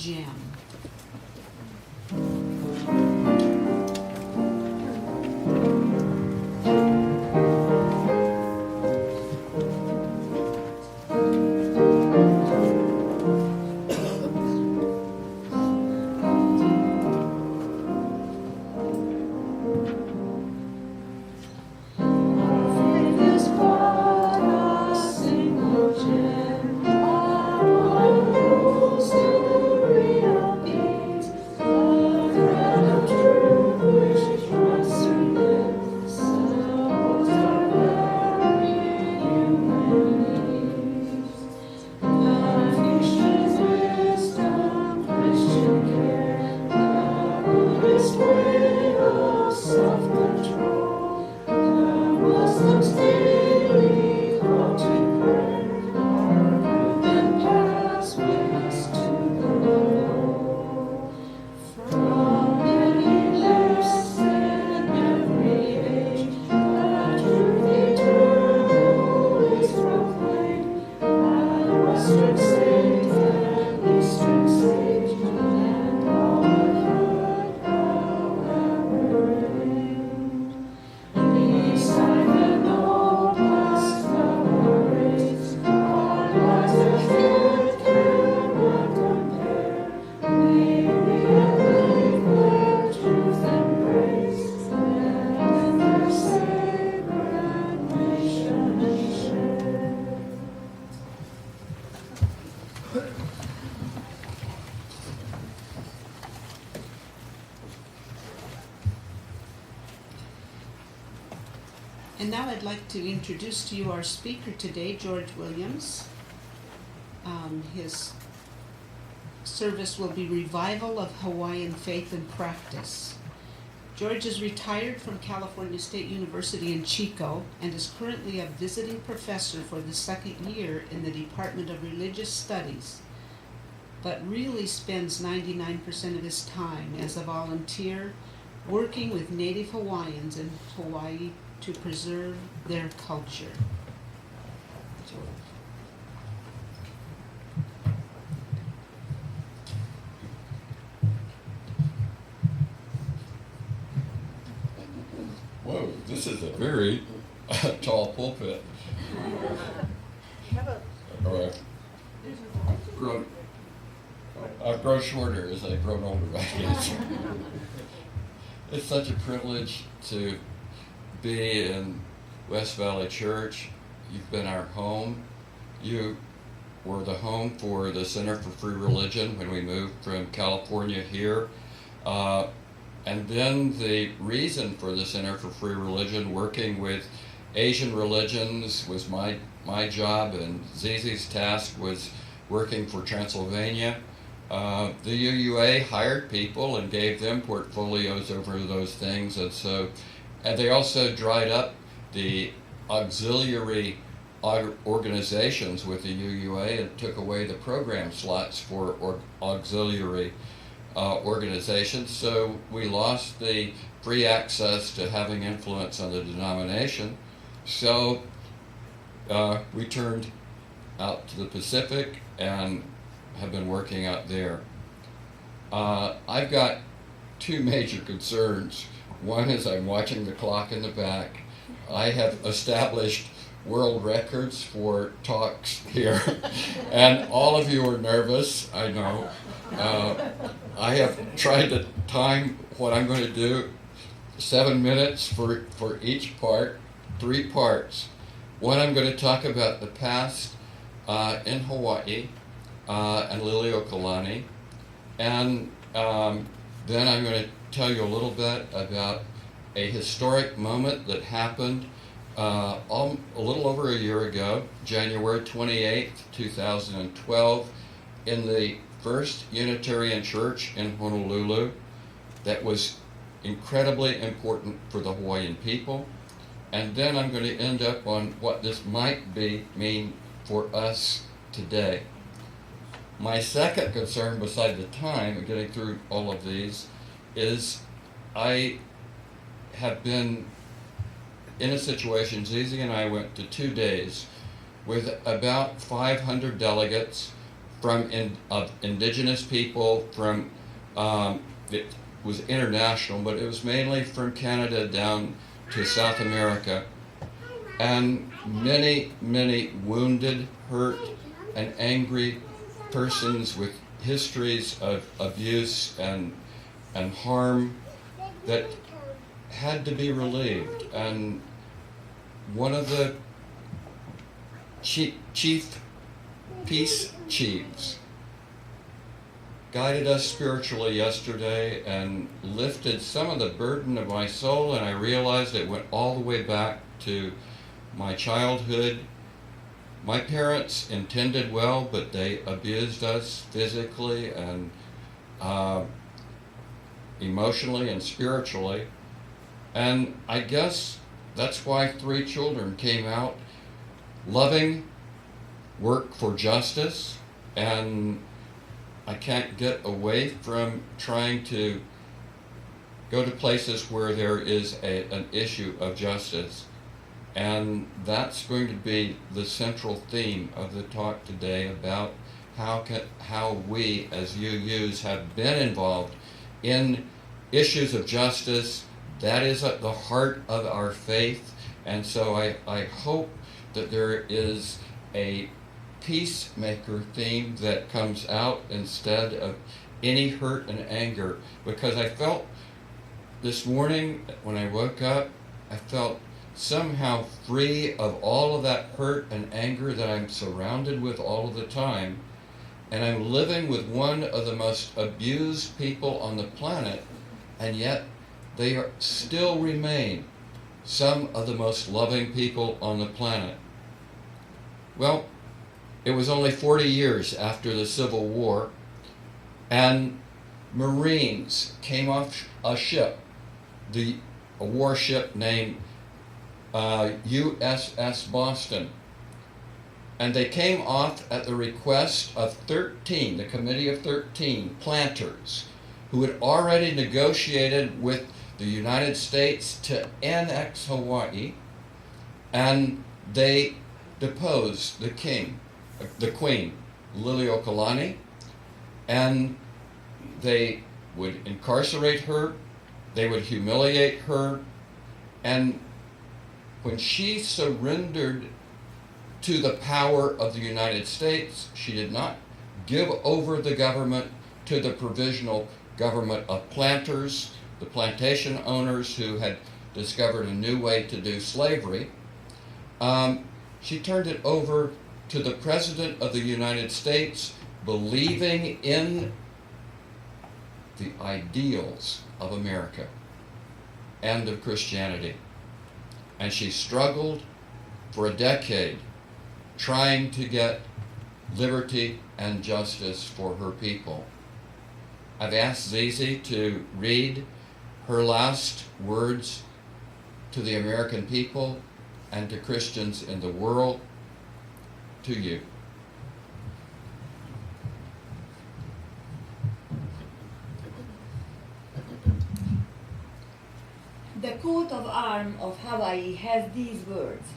Jam. And now I'd like to introduce to you our speaker today, George Williams. His service will be Revival of Hawaiian Faith and Practice. George is retired from California State University in Chico and is currently a visiting professor for the second year in the Department of Religious Studies, but really spends 99% of his time as a volunteer working with Native Hawaiians in Hawaii to preserve their culture. Whoa, this is a very tall pulpit. All right. I've grown shorter as I've grown older, I guess. It's such a privilege to be in West Valley Church. You've been our home. You were the home for the Center for Free Religion when we moved from California here. And then the reason for the Center for Free Religion, working with Asian religions, was my job, and Zizi's task was working for Transylvania. The UUA hired people and gave them portfolios over those things, and they also dried up the auxiliary organizations with the UUA and took away the program slots for auxiliary organizations. So we lost the free access to having influence on the denomination. So we turned out to the Pacific and have been working out there. I've got two major concerns. One is I'm watching the clock in the back. I have established world records for talks here, and all of you are nervous, I know. I have tried to time what I'm going to do, 7 minutes for each part, 3 parts. One, I'm going to talk about the past in Hawaii and Liliuokalani, and then I'm going to tell you a little bit about a historic moment that happened a little over a year ago, January 28th, 2012, in the First Unitarian Church in Honolulu, that was incredibly important for the Hawaiian people. And then I'm going to end up on what this might mean for us today. My second concern, beside the time of getting through all of these, is I have been in a situation, Zizi and I went to 2 days with about 500 delegates of indigenous people, it was international, but it was mainly from Canada down to South America, and many, many wounded, hurt, and angry persons with histories of abuse and harm that had to be relieved. And one of the chief peace chiefs guided us spiritually yesterday and lifted some of the burden of my soul, and I realized it went all the way back to my childhood. My parents intended well, but they abused us physically and emotionally and spiritually. And I guess that's why 3 children came out loving, work for justice, and I can't get away from trying to go to places where there is an issue of justice. And that's going to be the central theme of the talk today, about how we as UUs have been involved in issues of justice. That is at the heart of our faith. And so I hope that there is a peacemaker theme that comes out instead of any hurt and anger, because I felt this morning when I woke up, I felt somehow free of all of that hurt and anger that I'm surrounded with all of the time, and I'm living with one of the most abused people on the planet, and yet they still remain some of the most loving people on the planet. Well, it was only 40 years after the Civil War, and Marines came off a ship, a warship named USS Boston, and they came off at the request of 13, the Committee of 13 planters, who had already negotiated with the United States to annex Hawaii, and they deposed the Queen, Liliuokalani, and they would incarcerate her, they would humiliate her, and when she surrendered to the power of the United States, she did not give over the government to the provisional government of planters, the plantation owners who had discovered a new way to do slavery. She turned it over to the President of the United States, believing in the ideals of America and of Christianity. And she struggled for a decade trying to get liberty and justice for her people. I've asked Zizi to read her last words to the American people and to Christians in the world. To you. The coat of arms of Hawaii has these words: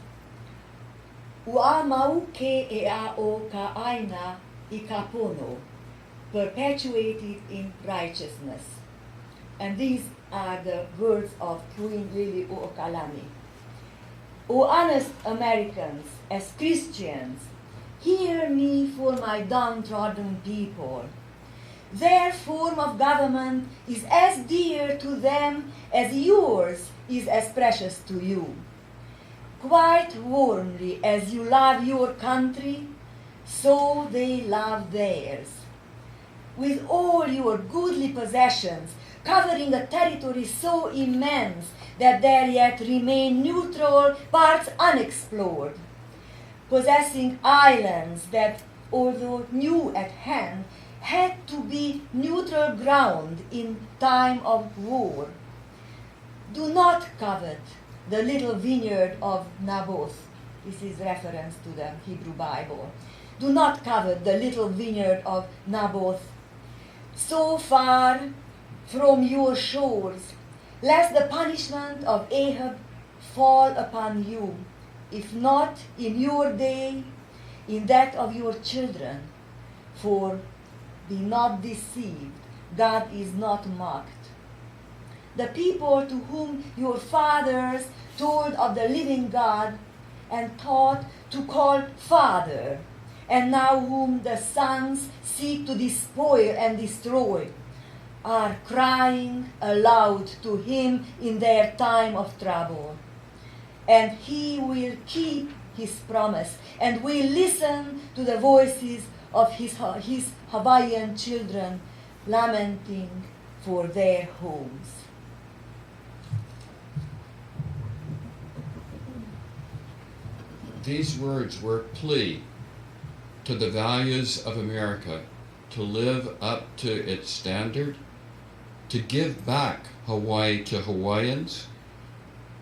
Ua mau ke e a o ka aina I ka pono, perpetuated in righteousness. And these are the words of Queen Liliuokalani. O honest Americans, as Christians, hear me for my downtrodden people. Their form of government is as dear to them as yours is as precious to you. Quite warmly as you love your country, so they love theirs. With all your goodly possessions, covering a territory so immense that there yet remain neutral parts unexplored, possessing islands that, although new at hand, had to be neutral ground in time of war. Do not covet the little vineyard of Naboth. This is reference to the Hebrew Bible. Do not covet the little vineyard of Naboth, so far from your shores, lest the punishment of Ahab fall upon you, if not in your day, in that of your children. For be not deceived, God is not mocked. The people to whom your fathers told of the living God and taught to call Father, and now whom the sons seek to despoil and destroy, are crying aloud to him in their time of trouble. And he will keep his promise and will listen to the voices of his Hawaiian children lamenting for their homes. These words were a plea to the values of America to live up to its standard, to give back Hawaii to Hawaiians.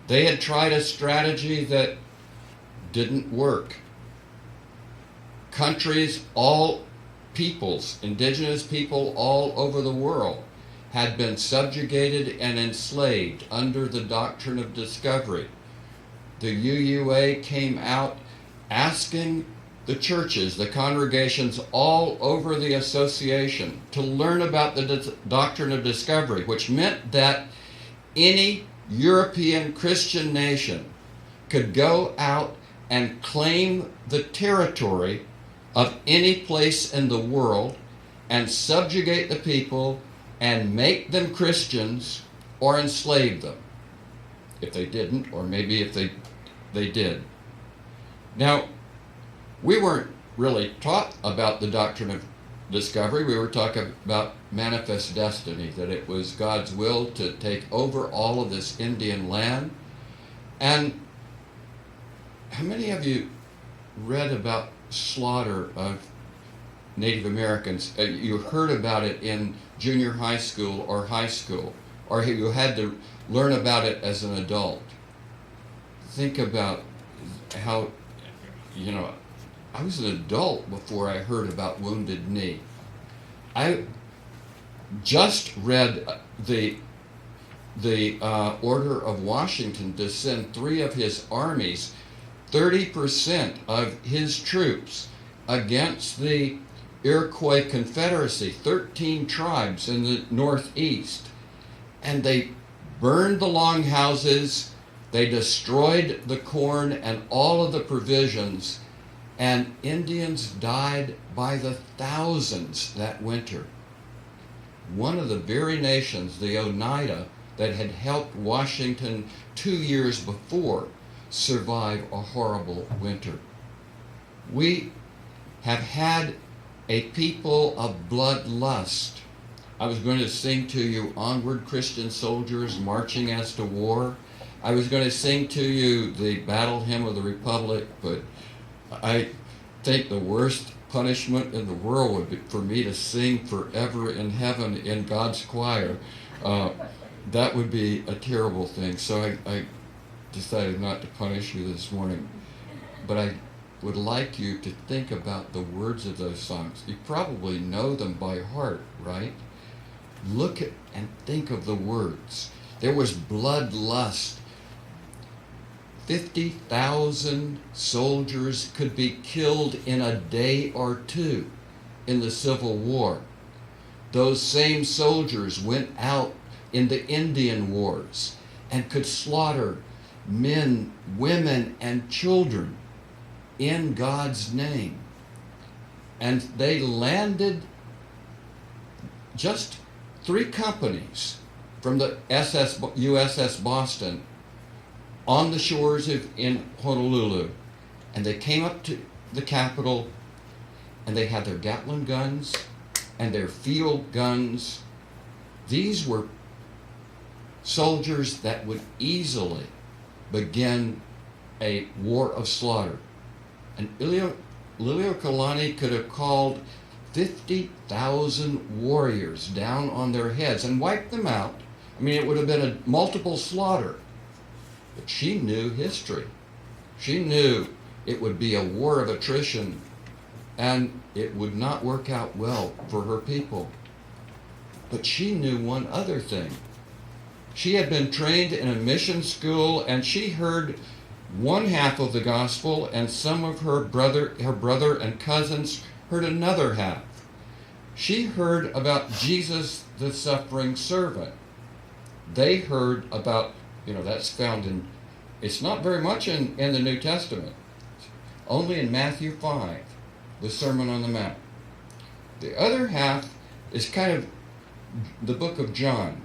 They had tried a strategy that didn't work. Countries, all peoples, indigenous people all over the world had been subjugated and enslaved under the doctrine of discovery. The UUA came out asking the churches, the congregations all over the association to learn about the doctrine of discovery, which meant that any European Christian nation could go out and claim the territory of any place in the world and subjugate the people and make them Christians or enslave them. If they didn't, or maybe if they did. Now, we weren't really taught about the doctrine of discovery. We were talking about manifest destiny, that it was God's will to take over all of this Indian land. And how many of you read about slaughter of Native Americans? You heard about it in junior high school or high school, or you had to learn about it as an adult. Think about how, I was an adult before I heard about Wounded Knee. I just read the order of Washington to send 3 of his armies, 30% of his troops, against the Iroquois Confederacy, 13 tribes in the Northeast. And they burned the longhouses, they destroyed the corn and all of the provisions, and Indians died by the thousands that winter. One of the very nations, the Oneida, that had helped Washington 2 years before survive a horrible winter. We have had a people of bloodlust. I was going to sing to you Onward Christian Soldiers Marching as to War. I was going to sing to you the Battle Hymn of the Republic, but I think the worst punishment in the world would be for me to sing Forever in Heaven in God's choir. That would be a terrible thing. So I decided not to punish you this morning. But I would like you to think about the words of those songs. You probably know them by heart, right? Look at and think of the words. There was bloodlust. 50,000 soldiers could be killed in a day or two in the Civil War. Those same soldiers went out in the Indian Wars and could slaughter men, women, and children in God's name. And they landed just 3 companies from the USS Boston on the shores in Honolulu. And they came up to the Capitol, and they had their Gatling guns and their field guns. These were soldiers that would easily begin a war of slaughter. And Liliuokalani could have called 50,000 warriors down on their heads and wiped them out. I mean, it would have been a multiple slaughter. But she knew history. She knew it would be a war of attrition, and it would not work out well for her people. But she knew one other thing. She had been trained in a mission school, and she heard one half of the gospel, and some of her brother and cousins heard another half. She heard about Jesus, the suffering servant. They heard about, that's found in, it's not very much in the New Testament. Only in Matthew 5, the Sermon on the Mount. The other half is kind of the book of John.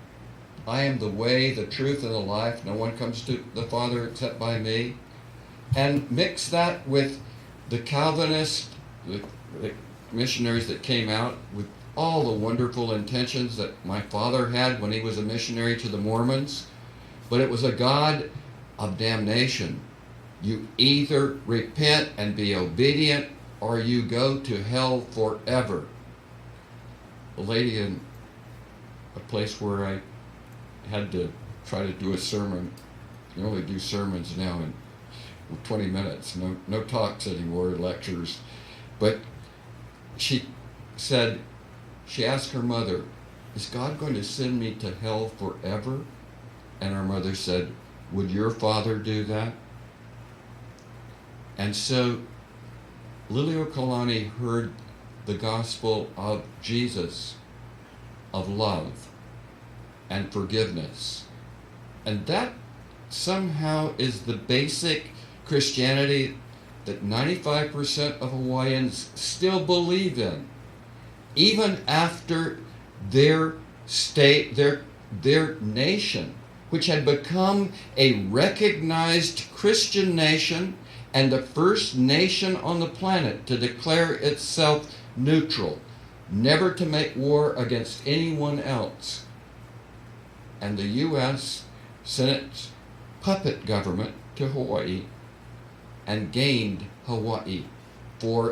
I am the way, the truth, and the life. No one comes to the Father except by me. And mix that with the Calvinist, the missionaries that came out with all the wonderful intentions that my father had when he was a missionary to the Mormons. But it was a God of damnation. You either repent and be obedient, or you go to hell forever. A lady in a place where I had to try to do a sermon. You only do sermons now in 20 minutes. No talks anymore, lectures. But she asked her mother, is God going to send me to hell forever? And her mother said, would your father do that? And so Liliuokalani heard the gospel of Jesus, of love and forgiveness. And that somehow is the basic Christianity that 95% of Hawaiians still believe in, even after their state, their nation, which had become a recognized Christian nation and the first nation on the planet to declare itself neutral, never to make war against anyone else. And the U.S. sent its puppet government to Hawaii and gained Hawaii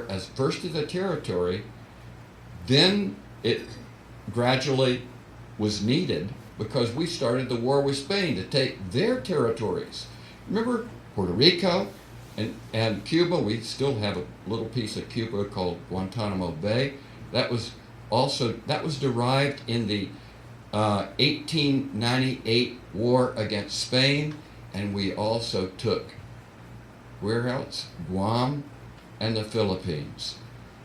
as first as a territory. Then it gradually was needed because we started the war with Spain to take their territories. Remember Puerto Rico and Cuba? We still have a little piece of Cuba called Guantanamo Bay. That was derived in the 1898 war against Spain, and we also took, where else? Guam and the Philippines.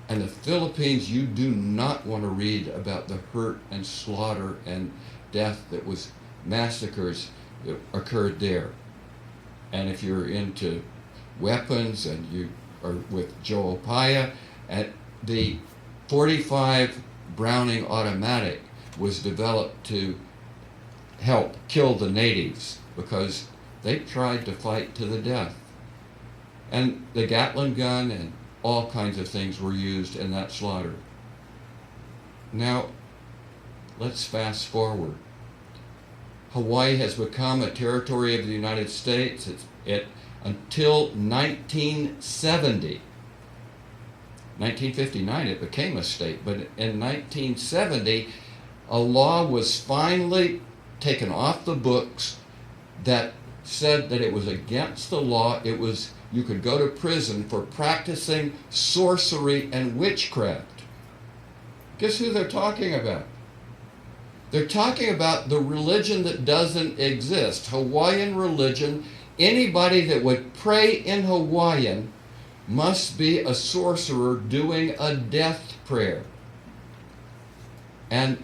And the Philippines, you do not want to read about the hurt and slaughter and death that was massacres that occurred there. And if you're into weapons and you are with Joe Paya, and the 45 Browning automatic was developed to help kill the natives because they tried to fight to the death. And the Gatling gun and all kinds of things were used in that slaughter. Now, let's fast forward. Hawaii has become a territory of the United States. Until 1970. 1959 it became a state, but in 1970 a law was finally taken off the books that said that it was against the law. You could go to prison for practicing sorcery and witchcraft. Guess who they're talking about? They're talking about the religion that doesn't exist, Hawaiian religion. Anybody that would pray in Hawaiian must be a sorcerer doing a death prayer. And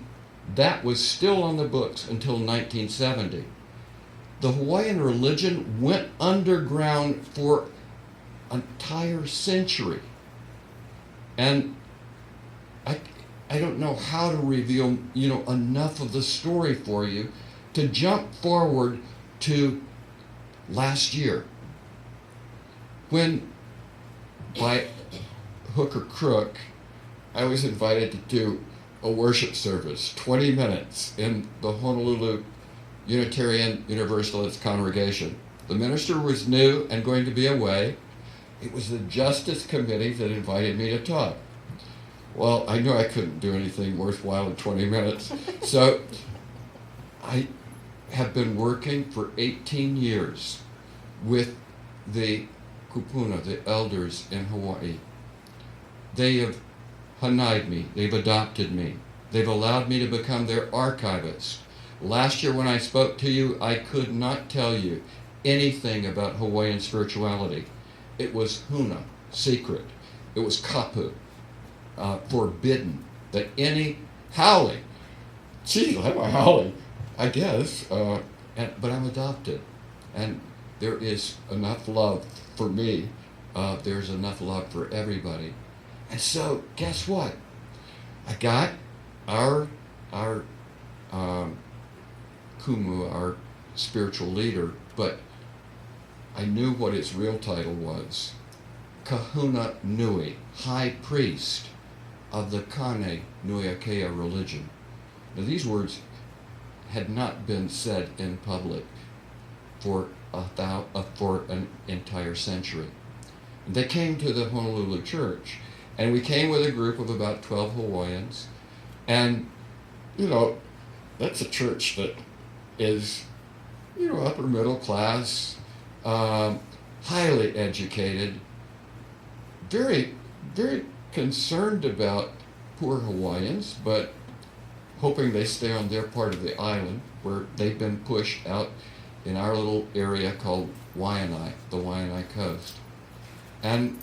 that was still on the books until 1970. The Hawaiian religion went underground for an entire century. And I don't know how to reveal, enough of the story for you to jump forward to last year, when by hook or crook, I was invited to do a worship service, 20 minutes in the Honolulu Unitarian Universalist congregation. The minister was new and going to be away. It was the Justice Committee that invited me to talk. Well, I knew I couldn't do anything worthwhile in 20 minutes, so I have been working for 18 years with the kupuna, the elders in Hawaii. They have hanai'd me, they've adopted me, they've allowed me to become their archivist. Last year when I spoke to you, I could not tell you anything about Hawaiian spirituality. It was huna, secret. It was kapu, forbidden. that any haole. Gee, I'm a haole, I guess, but I'm adopted. And there is enough love for me. There's enough love for everybody. And so, guess what? I got our kumu, our spiritual leader, but I knew what his real title was. Kahuna Nui, High Priest of the Kane Nuiakea religion. Now these words had not been said in public for an entire century. They came to the Honolulu church, and we came with a group of about 12 Hawaiians, and that's a church that is upper middle class, highly educated, very, very concerned about poor Hawaiians, but hoping they stay on their part of the island, where they've been pushed out in our little area called Waianae, the Waianae coast. And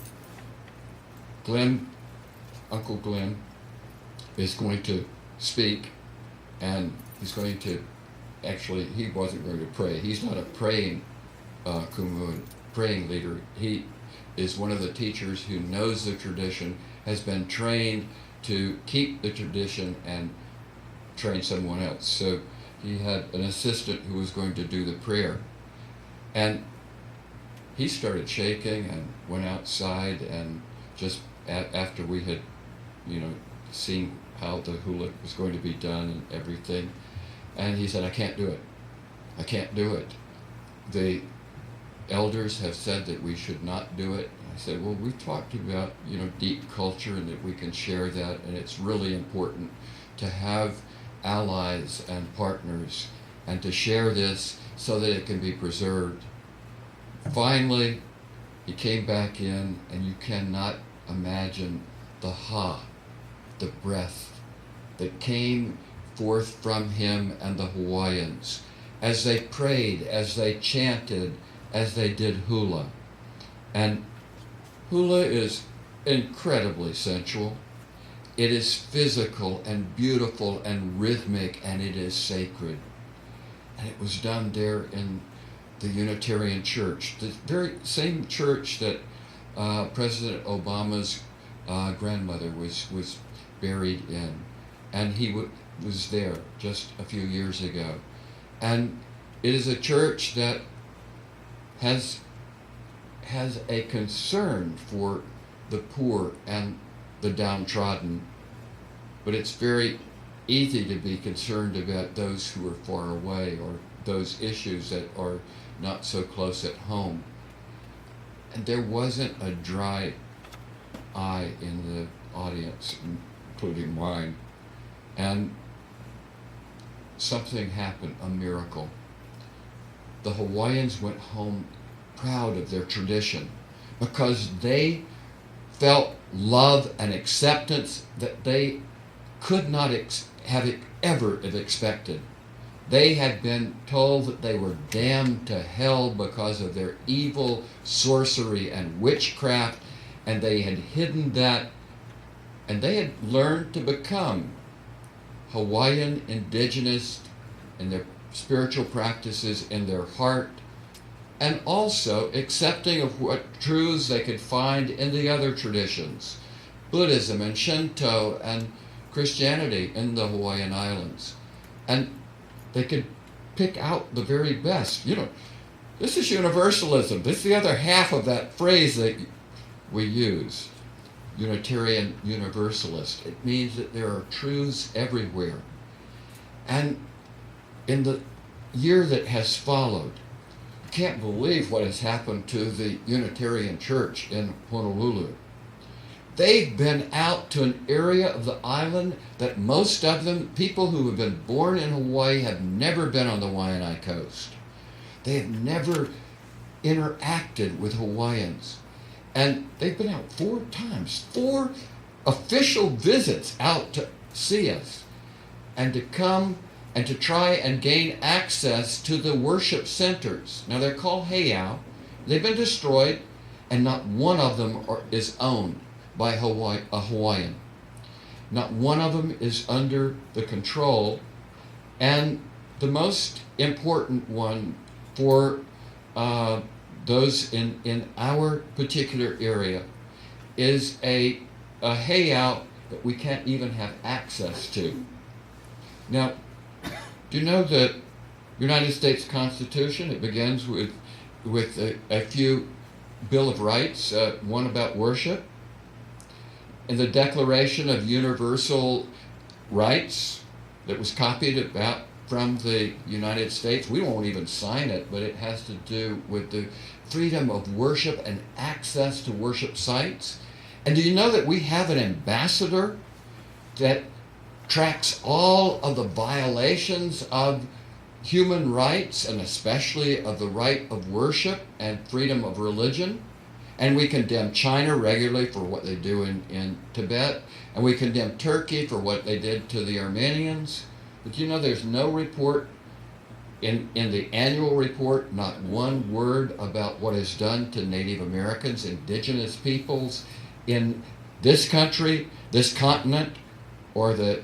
Uncle Glenn is going to speak, and he's going to, actually, he wasn't going to pray. He's not a praying kumu, praying leader. He is one of the teachers who knows the tradition, has been trained to keep the tradition and train someone else. So he had an assistant who was going to do the prayer. And he started shaking and went outside, and just after we had, seen how the hula was going to be done and everything, and he said, I can't do it. I can't do it. The elders have said that we should not do it. I said, well, we've talked about, deep culture, and that we can share that, and it's really important to have allies and partners and to share this so that it can be preserved. Finally, he came back in, and you cannot imagine the the breath that came forth from him and the Hawaiians as they prayed, as they chanted, as they did hula. And hula is incredibly sensual. It is physical and beautiful and rhythmic, and it is sacred. And it was done there in the Unitarian Church, the very same church that President Obama's grandmother was buried in. And he was there just a few years ago. And it is a church that has a concern for the poor and the downtrodden, but it's very easy to be concerned about those who are far away, or those issues that are not so close at home. And there wasn't a dry eye in the audience, including mine. And something happened, a miracle. The Hawaiians went home proud of their tradition because they felt love and acceptance that they could not have expected. They had been told that they were damned to hell because of their evil sorcery and witchcraft, and they had hidden that, and they had learned to become Hawaiian indigenous in their spiritual practices in their heart, and also accepting of what truths they could find in the other traditions, Buddhism and Shinto and Christianity in the Hawaiian Islands. And they could pick out the very best. This is universalism. This is the other half of that phrase that we use, Unitarian Universalist. It means that there are truths everywhere. And in the year that has followed, I can't believe what has happened to the Unitarian Church in Honolulu. They've been out to an area of the island that most of them, people who have been born in Hawaii, have never been on the Waianae coast. They have never interacted with Hawaiians. And they've been out 4 times, 4 official visits out to see us, and to come and to try and gain access to the worship centers. Now they're called heiau. They've been destroyed, and not one of them is owned by a Hawaiian. Not one of them is under the control. And the most important one for those in our particular area is a hayout that we can't even have access to. Now, do you know the United States Constitution? It begins with a few Bill of Rights, one about worship, and the Declaration of Universal Rights that was copied about from the United States. We won't even sign it, but it has to do with the freedom of worship and access to worship sites. And do you know that we have an ambassador that tracks all of the violations of human rights, and especially of the right of worship and freedom of religion? And we condemn China regularly for what they do in Tibet, and we condemn Turkey for what they did to the Armenians. But you know, there's no report in the annual report, not one word about what is done to Native Americans, indigenous peoples in this country, this continent, or the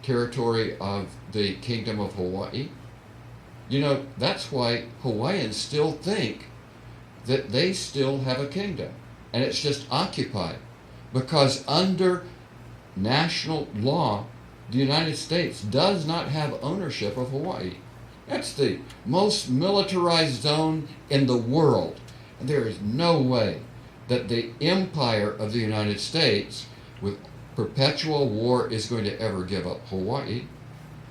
territory of the Kingdom of Hawaii. You know, that's why Hawaiians still think that they still have a kingdom, and it's just occupied, because under national law, the United States does not have ownership of Hawaii. That's the most militarized zone in the world, and there is no way that the empire of the United States, with perpetual war, is going to ever give up Hawaii.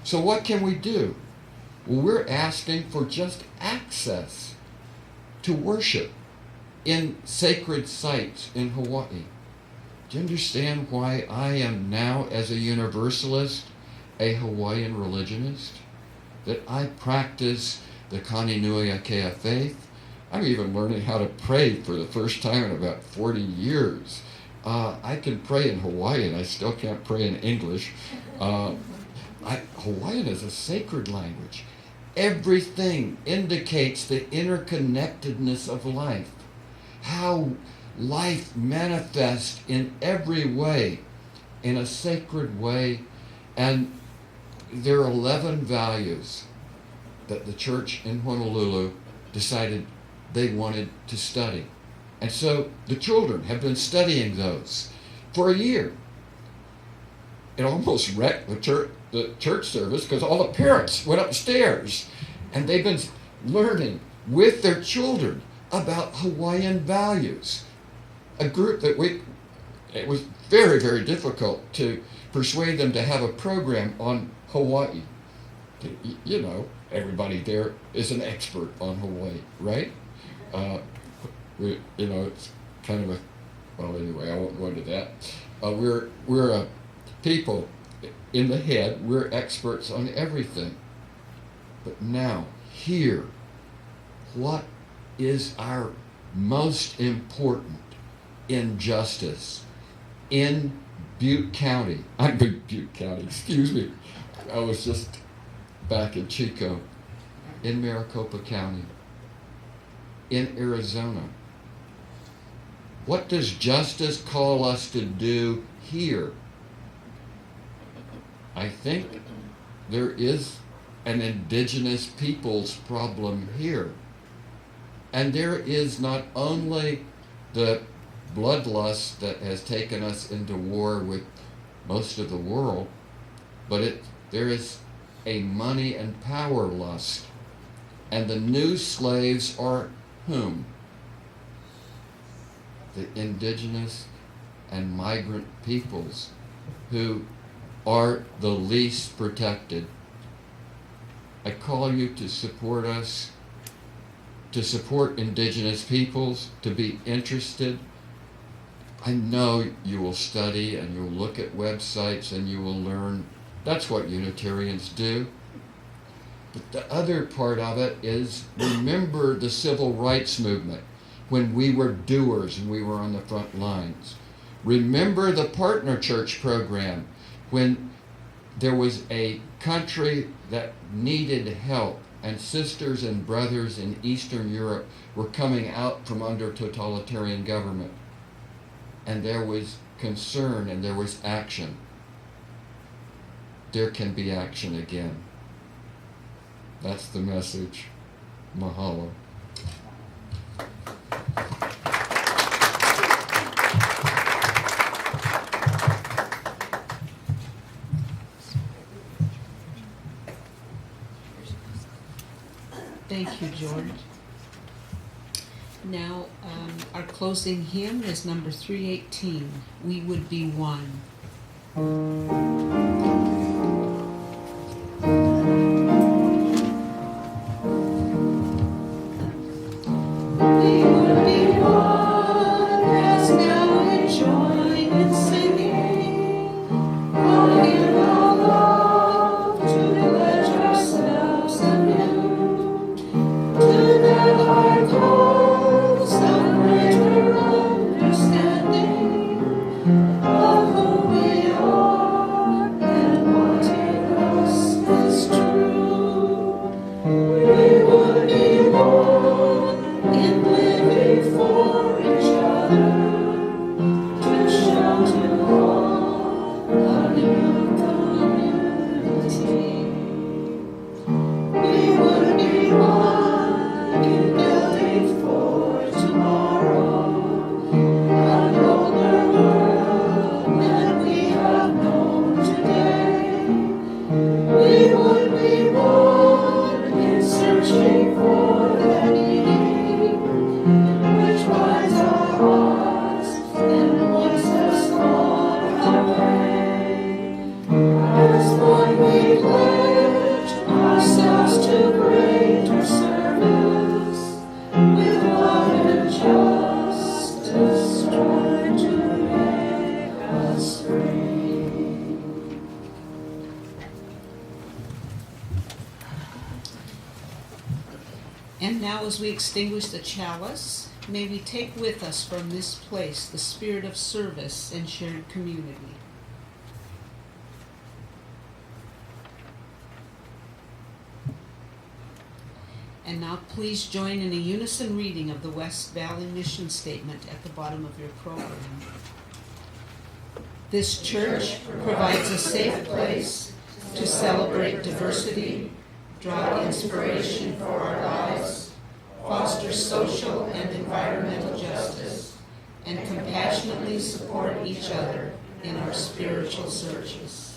So what can we do? Well, we're asking for just access to worship in sacred sites in Hawaii. Do you understand why I am now, as a Universalist, a Hawaiian religionist? That I practice the Kaninui faith. I'm even learning how to pray for the first time in about 40 years. I can pray in Hawaiian. I still can't pray in English. Hawaiian is a sacred language. Everything indicates the interconnectedness of life. How life manifests in every way, in a sacred way. And there are 11 values that the church in Honolulu decided they wanted to study. And so the children have been studying those for a year. It almost wrecked the church service because all the parents went upstairs, and they've been learning with their children about Hawaiian values. A group that it was very, very difficult to persuade them to have a program on Hawaii. You know, everybody there is an expert on Hawaii, right? It's kind of a, well, anyway, I won't go into that. We're a people in the head, we're experts on everything. But now, here, what is our most important injustice in Butte County? I'm in Butte County, excuse me. I was just back in Chico, in Maricopa County, in Arizona. What does justice call us to do here? I think there is an indigenous peoples problem here. And there is not only the bloodlust that has taken us into war with most of the world, but there is a money and power lust. And the new slaves are whom? The indigenous and migrant peoples, who are the least protected. I call you to support us, to support indigenous peoples, to be interested. I know you will study and you'll look at websites and you will learn. That's what Unitarians do. But the other part of it is, remember the civil rights movement, when we were doers and we were on the front lines. Remember the partner church program, when there was a country that needed help, and sisters and brothers in Eastern Europe were coming out from under totalitarian government. And there was concern and there was action, there can be action again. That's the message. Mahalo. Thank you, George. Now, our closing hymn is number 318, We Would Be One. We would be one as now we join in singing, calling in our love to pledge ourselves anew to that our calls of greater understanding of who we are and what in us is true. We would be one in living for each other, to show to all a new community. We would be one in building for tomorrow, an older world than we have known today. We would be one in searching for that meaning which binds our hearts and points us on our way. As one we pledge ourselves to greater service, with love and justice trying to make us free. And now, as we extinguish the chalice, may we take with us from this place the spirit of service and shared community. And now please join in a unison reading of the West Valley Mission Statement at the bottom of your program. This church provides a safe place to celebrate diversity, draw inspiration for our lives, foster social and environmental justice, and compassionately support each other in our spiritual searches.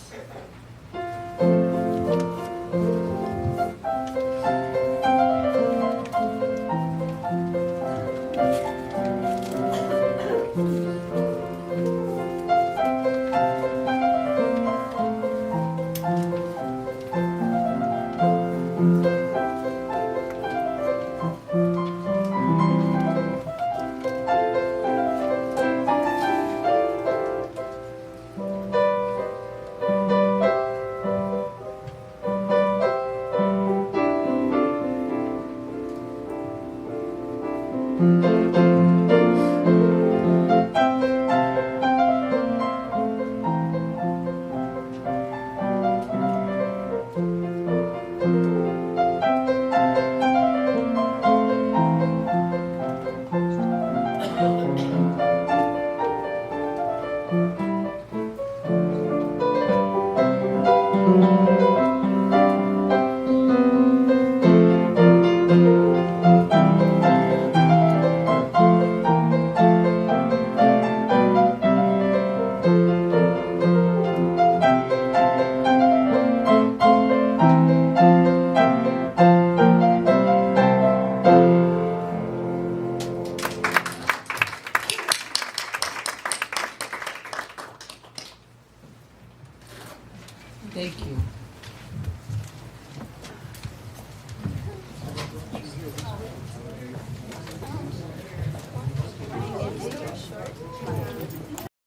Thank you.